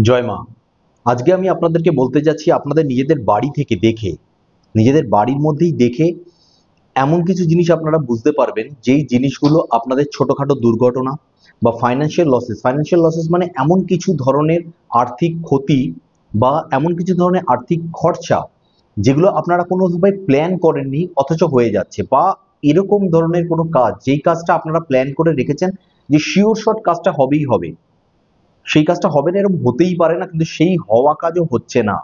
জয় মা। আজকে আমি আপনাদেরকে বলতে যাচ্ছি আপনাদের নিজেদের বাড়ি থেকে দেখে, নিজেদের বাড়ির মধ্যেই দেখে এমন কিছু জিনিস আপনারা বুঝতে পারবেন যেই জিনিসগুলো আপনাদের ছোটখাটো দুর্ঘটনা বা ফাইন্যান্সিয়াল লসেস মানে এমন কিছু ধরনের আর্থিক ক্ষতি বা এমন কিছু ধরনের আর্থিক খরচা যেগুলো আপনারা কোনোভাবে প্ল্যান করেননি অথচ হয়ে যাচ্ছে, বা এরকম ধরনের কোনো কাজ যেই কাজটা আপনারা প্ল্যান করে রেখেছেন যে শিওর শট কাজটা হবেই হবে, সেই কাজটা হবে না এরকম হতেই পারে না, কিন্তু সেই হওয়া কাজও হচ্ছে না।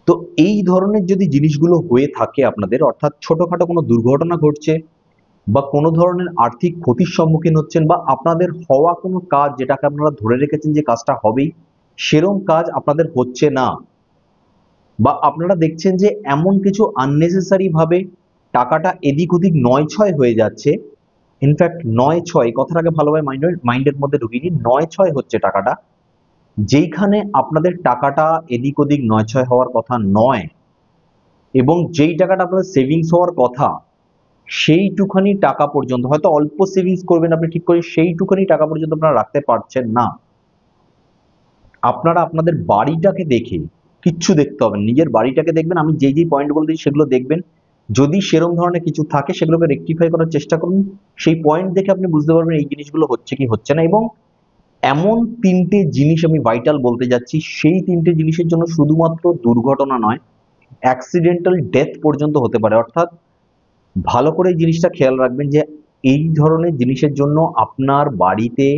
তো এই ধরনের যদি জিনিসগুলো হয়ে থাকে আপনাদের, অর্থাৎ ছোটখাটো কোনো দুর্ঘটনা ঘটছে বা কোনো ধরনের আর্থিক ক্ষতির সম্মুখীন হচ্ছেন, বা আপনাদের হওয়া কোনো কাজ যেটাকে আপনারা ধরে রেখেছেন যে কাজটা হবেই, সেরম কাজ আপনাদের হচ্ছে না, বা আপনারা দেখছেন যে এমন কিছু আননেসেসারি ভাবে টাকাটা এদিক ওদিক নয় ছয় হয়ে যাচ্ছে। ইনফ্যাক্ট নয় ছয় কথাটাকে ভালোভাবে মাইন্ডের মধ্যে ঢুকিয়ে নিন, নয় ছয় হচ্ছে টাকাটা, যেইখানে আপনাদের টাকাটা এদিক ওদিক নয় ছয় হওয়ার কথা নয়, এবং যেই টাকাটা আপনাদের সেভিংস হওয়ার কথা সেইটুখানি টাকা পর্যন্ত, হয়তো অল্প সেভিংস করবেন আপনি ঠিক করে, সেইটুখানি টাকা পর্যন্ত আপনারা রাখতে পারছেন না। আপনারা আপনাদের বাড়িটাকে দেখে, কিচ্ছু দেখতে হবে না, নিজের বাড়িটাকে দেখবেন, আমি যেই যেই পয়েন্ট বলে দিই সেগুলো দেখবেন, যদি সেরকম ধরনের কিছু থাকে সেগুলোকে রেকটিফাই করার চেষ্টা করুন। সেই পয়েন্ট দেখে আপনি বুঝতে পারবেন এই জিনিসগুলো হচ্ছে কি হচ্ছে না। এবং এমন তিনটে জিনিস আমি ভাইটাল বলতে যাচ্ছি, সেই তিনটে জিনিসের জন্য শুধুমাত্র দুর্ঘটনা নয়, অ্যাক্সিডেন্টাল ডেথ পর্যন্ত হতে পারে। অর্থাৎ ভালো করে এই জিনিসটা খেয়াল রাখবেন যে এই ধরনের জিনিসের জন্য আপনার বাড়িতে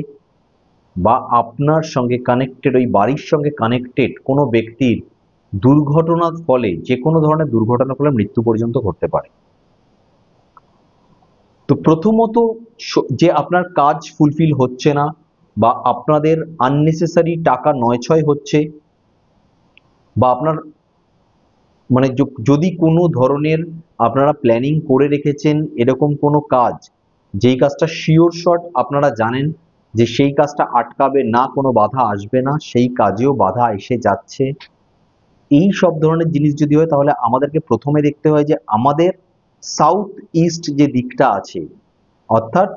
বা আপনার সঙ্গে কানেক্টেড, ওই বাড়ির সঙ্গে কানেক্টেড কোনো ব্যক্তির দুর্ঘটনার ফলে, যে কোনো ধরনের দুর্ঘটনার ফলে মৃত্যু পর্যন্ত ঘটতে পারে। তো প্রথমত, যে আপনার কাজ ফুলফিল হচ্ছে না বা আপনাদের আননেসেসারি টাকা নয় ছয় হচ্ছে, বা আপনার মানে যদি কোনো ধরনের আপনারা প্ল্যানিং করে রেখেছেন এরকম কোনো কাজ, যেই কাজটা শিওর শট আপনারা জানেন যে সেই কাজটা আটকাবে না, কোনো বাধা আসবে না, সেই কাজেও বাধা এসে যাচ্ছে, এই সব ধরনের জিনিস যদি হয় তাহলে আমাদেরকে প্রথমে দেখতে হয় যে আমাদের সাউথ ইস্ট যে দিকটা আছে, অর্থাৎ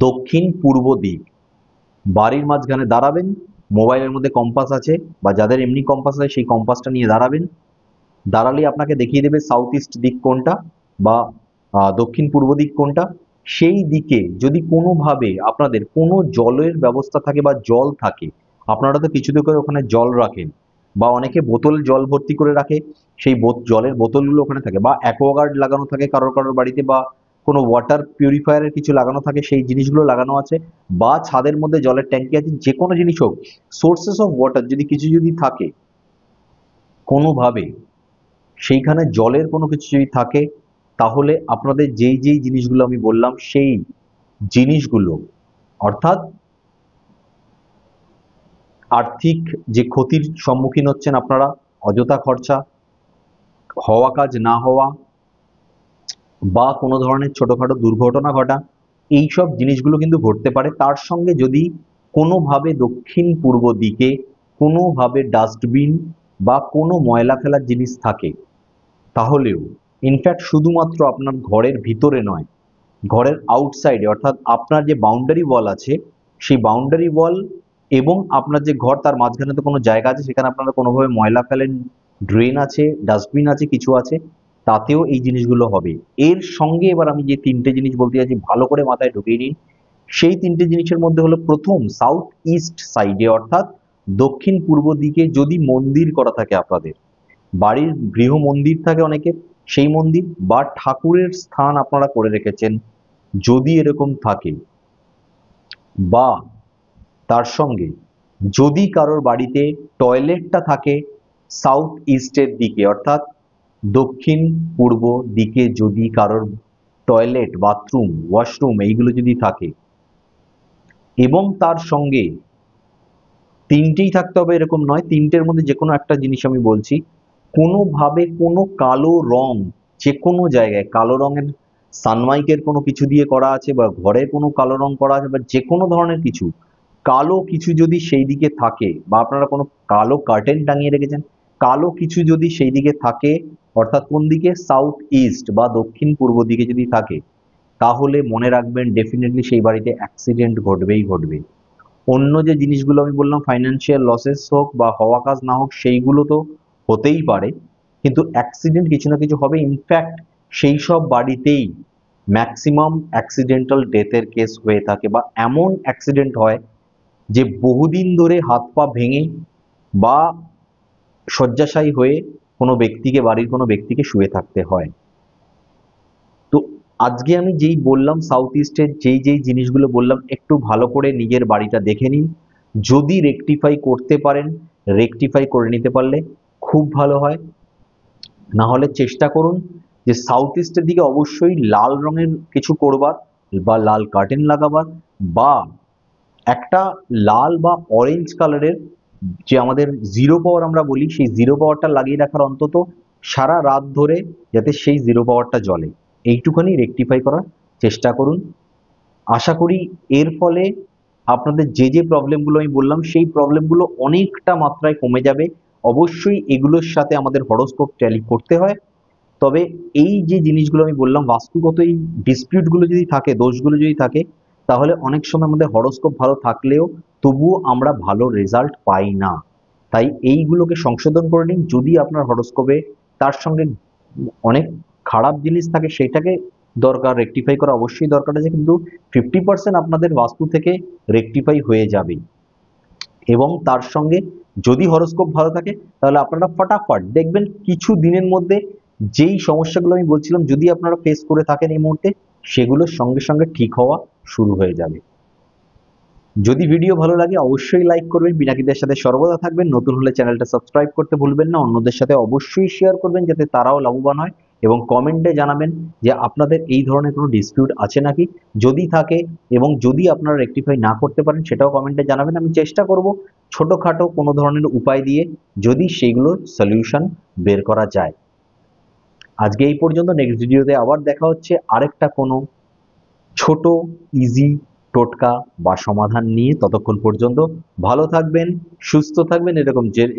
দক্ষিণ পূর্ব দিক, বাড়ির মাঝখানে দাঁড়াবেন, মোবাইলের মধ্যে কম্পাস আছে বা যাদের এমনি কম্পাস আছে সেই কম্পাসটা নিয়ে দাঁড়াবেন, দাঁড়ালে আপনাকে দেখিয়ে দেবে সাউথ ইস্ট দিক কোনটা বা দক্ষিণ পূর্ব দিক কোনটা। সেই দিকে যদি কোনোভাবে আপনাদের কোনো জলের ব্যবস্থা থাকে বা জল থাকে, আপনারা তো কিছুতে করে ওখানে জল রাখেন, বা অনেকে বোতল জল ভর্তি করে রাখে, সেই জলের বোতলগুলো ওখানে থাকে, বা অ্যাকোয়াগার্ড লাগানো থাকে কারোর কারোর বাড়িতে, বা কোনো ওয়াটার পিউরিফায়ারের কিছু লাগানো থাকে, সেই জিনিসগুলো লাগানো আছে, বা ছাদের মধ্যে জলের ট্যাঙ্কি আছে, যে কোনো জিনিস হোক, সোর্সেস অফ ওয়াটার যদি কিছু যদি থাকে কোনোভাবে, সেইখানে জলের কোনো কিছু যদি থাকে, তাহলে আপনাদের যেই যেই জিনিসগুলো আমি বললাম সেই জিনিসগুলো, অর্থাৎ আর্থিক যে ক্ষতির সম্মুখীন হচ্ছেন আপনারা, অযথা খরচা, হওয়া কাজ না হওয়া, বা কোনো ধরনের ছোটখাটো দুর্ঘটনা ঘটা, এই সব জিনিসগুলো কিন্তু ঘটতে পারে। তার সঙ্গে যদি কোনোভাবে দক্ষিণ পূর্ব দিকে কোনোভাবে ডাস্টবিন বা কোনো ময়লা ফেলার জিনিস থাকে, তাহলেও, ইনফ্যাক্ট শুধুমাত্র আপনার ঘরের ভিতরে নয়, ঘরের আউটসাইডে, অর্থাৎ আপনার যে বাউন্ডারি ওয়াল আছে সেই বাউন্ডারি ওয়াল এবং আপনার যে ঘর তার মাঝখানে তো কোনো জায়গা আছে, সেখানে আপনারা কোনোভাবে ময়লা ফেলেন, ড্রেন আছে, ডাস্টবিন আছে, কিছু আছে, তাতেও এই জিনিসগুলো হবে। এর সঙ্গে এবার আমি যে তিনটে জিনিস বলতে চাইছি ভালো করে মাথায় ঢুকিয়ে নিন। সেই তিনটে জিনিসের মধ্যে হলো, প্রথম, সাউথ ইস্ট সাইডে অর্থাৎ দক্ষিণ পূর্ব দিকে যদি মন্দির করা থাকে আপনাদের, বাড়ির গৃহ মন্দির থাকে অনেকের, সেই মন্দির বা ঠাকুরের স্থান আপনারা করে রেখেছেন যদি এরকম থাকে, বা তার সঙ্গে যদি কারোর বাড়িতে টয়লেটটা থাকে সাউথ ইস্টের দিকে, অর্থাৎ দক্ষিণ পূর্ব দিকে যদি কারোর টয়লেট, বাথরুম, ওয়াশরুম এইগুলো যদি থাকে, এবং তার সঙ্গে তিনটেই থাকতে হবে এরকম নয়, তিনটের মধ্যে যে কোনো একটা জিনিস আমি বলছি, কোনোভাবে কোনো কালো রং, যে কোনো জায়গায় কালো রঙের সানমাইকের কোনো কিছু দিয়ে করা আছে, বা ঘরে কোনো কালো রং করা আছে, বা যে কোনো ধরনের কিছু কালো কিছু যদি সেই দিকে থাকে, বা আপনারা কোনো কালো কার্টেন টাঙিয়ে রেখেছেন, কালো কিছু যদি সেই দিকে থাকে, অর্থাৎ কোন দিকে, সাউথ ইস্ট বা দক্ষিণ পূর্ব দিকে যদি থাকে, তাহলে মনে রাখবেন ডেফিনেটলি সেই বাড়িতে অ্যাক্সিডেন্ট ঘটবেই ঘটবে। অন্য যে জিনিসগুলো আমি বললাম ফাইন্যান্সিয়াল লসেস হোক বা হওয়া কাজ না হোক সেইগুলো তো হতেই পারে, কিন্তু অ্যাক্সিডেন্ট কিছু না কিছু হবে। ইনফ্যাক্ট সেই সব বাড়িতেই ম্যাক্সিমাম অ্যাক্সিডেন্টাল ডেথের কেস হয়ে থাকে, বা এমন অ্যাক্সিডেন্ট হয় যে বহুদিন ধরে হাত পা ভেঙে বা শয্যাশায়ী হয়ে বাড়ির কোনো ব্যক্তিকে শুয়ে থাকতে হয়। তো আজকে আমি যেই বললাম সাউথ ইস্টের যেই যেই জিনিসগুলো বললাম, একটু ভালো করে নিজের বাড়িটা দেখে নিন। যদি রেকটিফাই করতে পারেন, রেকটিফাই করে নিতে পারলে খুব ভালো হয়। না হলে চেষ্টা করুন যে সাউথ ইস্টের দিকে অবশ্যই লাল রঙের কিছু করবার, বা লাল কার্টেন লাগাবার, বা একটা লাল বা অরেঞ্জ কালারের যে আমাদের জিরো পাওয়ার আমরা বলি, সেই জিরো পাওয়ারটা লাগিয়ে রাখার অন্তত সারা রাত ধরে, যাতে সেই জিরো পাওয়ারটা জ্বলে। এইটুখানি রেকটিফাই করার চেষ্টা করুন। আশা করি এর ফলে আপনাদের যে যে প্রবলেমগুলো আমি বললাম সেই প্রবলেমগুলো অনেকটা মাত্রায় কমে যাবে। অবশ্যই এগুলোর সাথে আমাদের হরোস্কোপ ট্যালি করতে হয়। তবে এই যে জিনিসগুলো আমি বললাম বাস্তুগত এই ডিসপিউটগুলো যদি থাকে, দোষগুলো যদি থাকে, তাহলে অনেক সময় আমাদের হরোস্কোপ ভালো থাকলেও তবুও আমরা ভালো রেজাল্ট পাই না। তাই এইগুলোকে সংশোধন করে নিন। যদি আপনার হরোস্কোপে তার সঙ্গে অনেক খারাপ জিনিস থাকে, সেটাকে দরকার রেকটিফাই করা অবশ্যই দরকার আছে, কিন্তু 50% আপনাদের বাস্তু থেকে রেকটিফাই হয়ে যাবে। এবং তার সঙ্গে যদি হরোস্কোপ ভালো থাকে তাহলে আপনারা ফটাফট দেখবেন কিছু দিনের মধ্যে যেই সমস্যাগুলো আমি বলছিলাম যদি আপনারা ফেস করে থাকেন এই মুহূর্তে, সেগুলো সঙ্গে সঙ্গে ঠিক হওয়া শুরু হয়ে যাবে। যদি ভিডিও ভালো লাগে অবশ্যই লাইক করবেন, পিনাকিদের সাথে সর্বদা থাকবেন। নতুন হলে চ্যানেলটা সাবস্ক্রাইব করতে ভুলবেন না, অন্যদের সাথে অবশ্যই শেয়ার করবেন যাতে তারাও লাভবান হয়। এবং কমেন্টে জানাবেন যে আপনাদের এই ধরনের কোনো ডিসপিউট আছে নাকি, যদি থাকে এবং যদি আপনারা রেকটিফাই না করতে পারেন সেটাও কমেন্টে জানাবেন। আমি চেষ্টা করব ছোটখাটো কোনো ধরনের উপায় দিয়ে যদি সেইগুলোর সলিউশন বের করা যায়। আজকে এই পর্যন্ত, নেক্সট ভিডিওতে আবার দেখা হচ্ছে আরেকটা কোনো ছোট ইজি টোটকা বা সমাধান নিয়ে। ততক্ষণ পর্যন্ত ভালো থাকবেন, সুস্থ থাকবেন,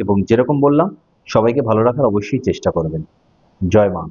এবং যেরকম বললাম সবাইকে ভালো রাখার অবশ্যই চেষ্টা করবেন। জয় মা।